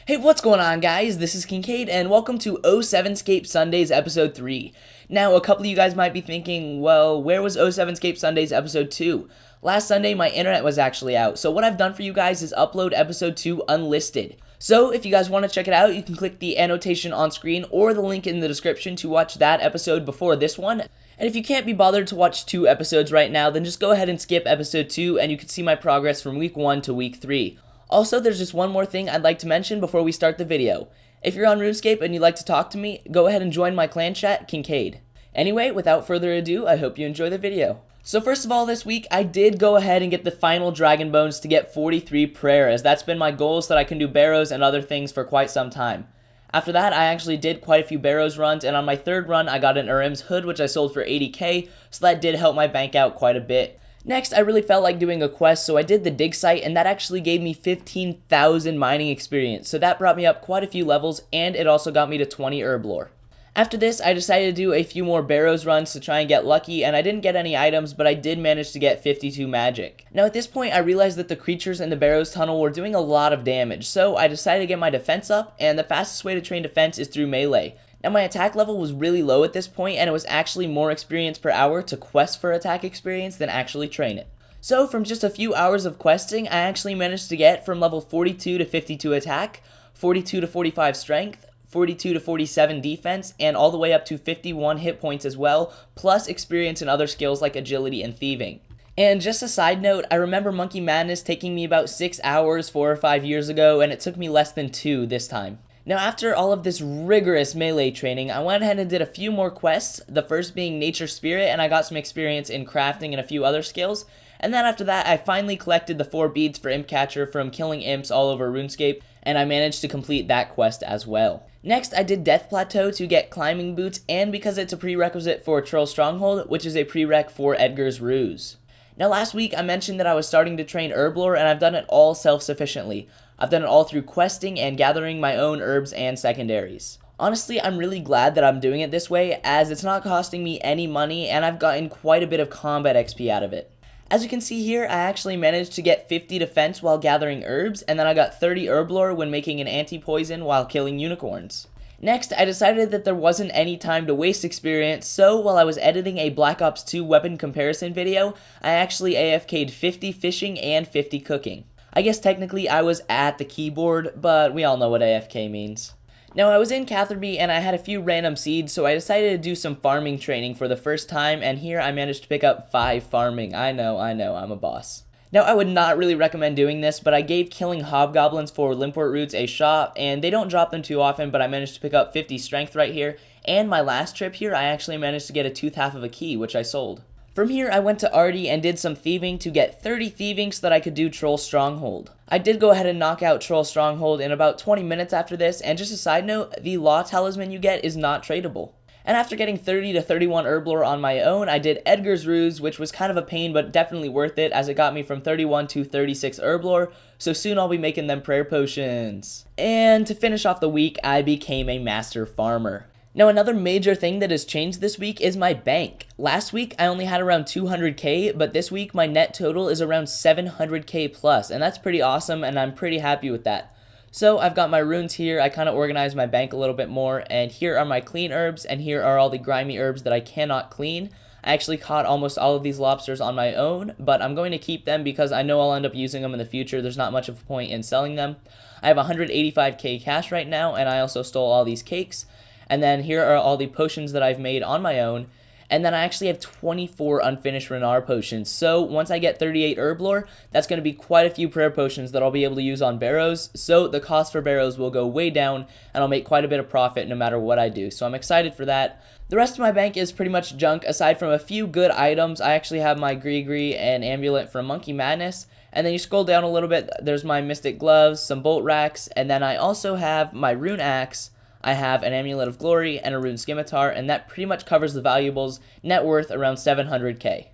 Hey, what's going on, guys? This is Kincaid, and welcome to 07Scape Sundays Episode 3. Now, a couple of you guys might be thinking, well, where was 07Scape Sundays Episode 2? Last Sunday, my internet was actually out, so what I've done for you guys is upload Episode 2 unlisted. So, if you guys want to check it out, you can click the annotation on screen or the link in the description to watch that episode before this one. And if you can't be bothered to watch 2 episodes right now, then just go ahead and skip Episode 2, and you can see my progress from Week 1 to Week 3. Also, there's just one more thing I'd like to mention before we start the video. If you're on RuneScape and you'd like to talk to me, go ahead and join my clan chat, Kincaid. Anyway, without further ado, I hope you enjoy the video. So first of all, this week, I did go ahead and get the final Dragon Bones to get 43 prayer, as that's been my goal so that I can do barrows and other things for quite some time. After that, I actually did quite a few barrows runs, and on my third run, I got an Urim's Hood, which I sold for 80k, so that did help my bank out quite a bit. Next, I really felt like doing a quest, so I did the dig site, and that actually gave me 15,000 mining experience, so that brought me up quite a few levels, and it also got me to 20 herb lore. After this, I decided to do a few more barrows runs to try and get lucky, and I didn't get any items, but I did manage to get 52 magic. Now at this point, I realized that the creatures in the barrows tunnel were doing a lot of damage, so I decided to get my defense up, and the fastest way to train defense is through melee. Now my attack level was really low at this point, and it was actually more experience per hour to quest for attack experience than actually train it. So from just a few hours of questing, I actually managed to get from level 42 to 52 attack, 42 to 45 strength, 42 to 47 defense, and all the way up to 51 hit points as well, plus experience in other skills like agility and thieving. And just a side note, I remember Monkey Madness taking me about 6 hours 4 or 5 years ago, and it took me less than 2 this time. Now after all of this rigorous melee training, I went ahead and did a few more quests, the first being Nature Spirit, and I got some experience in crafting and a few other skills. And then after that, I finally collected the 4 beads for Imp Catcher from killing imps all over RuneScape, and I managed to complete that quest as well. Next, I did Death Plateau to get climbing boots, and because it's a prerequisite for Troll Stronghold, which is a prereq for Edgar's Ruse. Now last week, I mentioned that I was starting to train herb lore, and I've done it all self-sufficiently. I've done it all through questing and gathering my own herbs and secondaries. Honestly, I'm really glad that I'm doing it this way, as it's not costing me any money, and I've gotten quite a bit of combat XP out of it. As you can see here, I actually managed to get 50 defense while gathering herbs, and then I got 30 herb lore when making an anti-poison while killing unicorns. Next, I decided that there wasn't any time to waste experience, so while I was editing a Black Ops 2 weapon comparison video, I actually AFK'd 50 fishing and 50 cooking. I guess technically I was at the keyboard, but we all know what AFK means. Now I was in Catherby and I had a few random seeds, so I decided to do some farming training for the first time, and here I managed to pick up 5 farming. I know, I'm a boss. Now I would not really recommend doing this, but I gave killing hobgoblins for limport roots a shot, and they don't drop them too often, but I managed to pick up 50 strength right here, and my last trip here I actually managed to get a 2/2 of a key, which I sold. From here, I went to Artie and did some thieving to get 30 thieving so that I could do Troll Stronghold. I did go ahead and knock out Troll Stronghold in about 20 minutes after this, and just a side note, the Law Talisman you get is not tradable. And after getting 30 to 31 herb lore on my own, I did Edgar's Ruse, which was kind of a pain but definitely worth it, as it got me from 31 to 36 herb lore, so soon I'll be making them prayer potions. And to finish off the week, I became a master farmer. Now another major thing that has changed this week is my bank. Last week I only had around 200k, but this week my net total is around 700k plus, and that's pretty awesome and I'm pretty happy with that. So I've got my runes here, I kind of organized my bank a little bit more, and here are my clean herbs, and here are all the grimy herbs that I cannot clean. I actually caught almost all of these lobsters on my own, but I'm going to keep them because I know I'll end up using them in the future. There's not much of a point in selling them. I have 185k cash right now, and I also stole all these cakes. And then here are all the potions that I've made on my own. And then I actually have 24 unfinished Renar potions. So once I get 38 herb lore, that's going to be quite a few prayer potions that I'll be able to use on barrows. So the cost for barrows will go way down, and I'll make quite a bit of profit no matter what I do. So I'm excited for that. The rest of my bank is pretty much junk. Aside from a few good items, I actually have my Gree and Amulet from Monkey Madness. And then you scroll down a little bit, there's my Mystic Gloves, some Bolt Racks, and then I also have my Rune Axe. I have an Amulet of Glory and a Rune Scimitar, and that pretty much covers the valuables, net worth around 700k.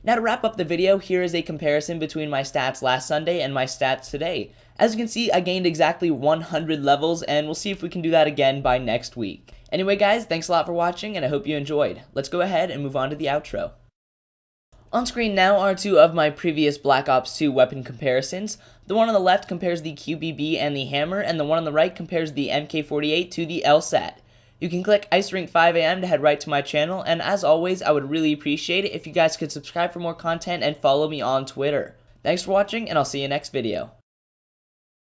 Now to wrap up the video, here is a comparison between my stats last Sunday and my stats today. As you can see, I gained exactly 100 levels, and we'll see if we can do that again by next week. Anyway guys, thanks a lot for watching, and I hope you enjoyed. Let's go ahead and move on to the outro. On screen now are two of my previous Black Ops 2 weapon comparisons. The one on the left compares the QBB and the hammer, and the one on the right compares the MK48 to the LSAT. You can click IcerinkEntry to head right to my channel, and as always, I would really appreciate it if you guys could subscribe for more content and follow me on Twitter. Thanks for watching, and I'll see you next video.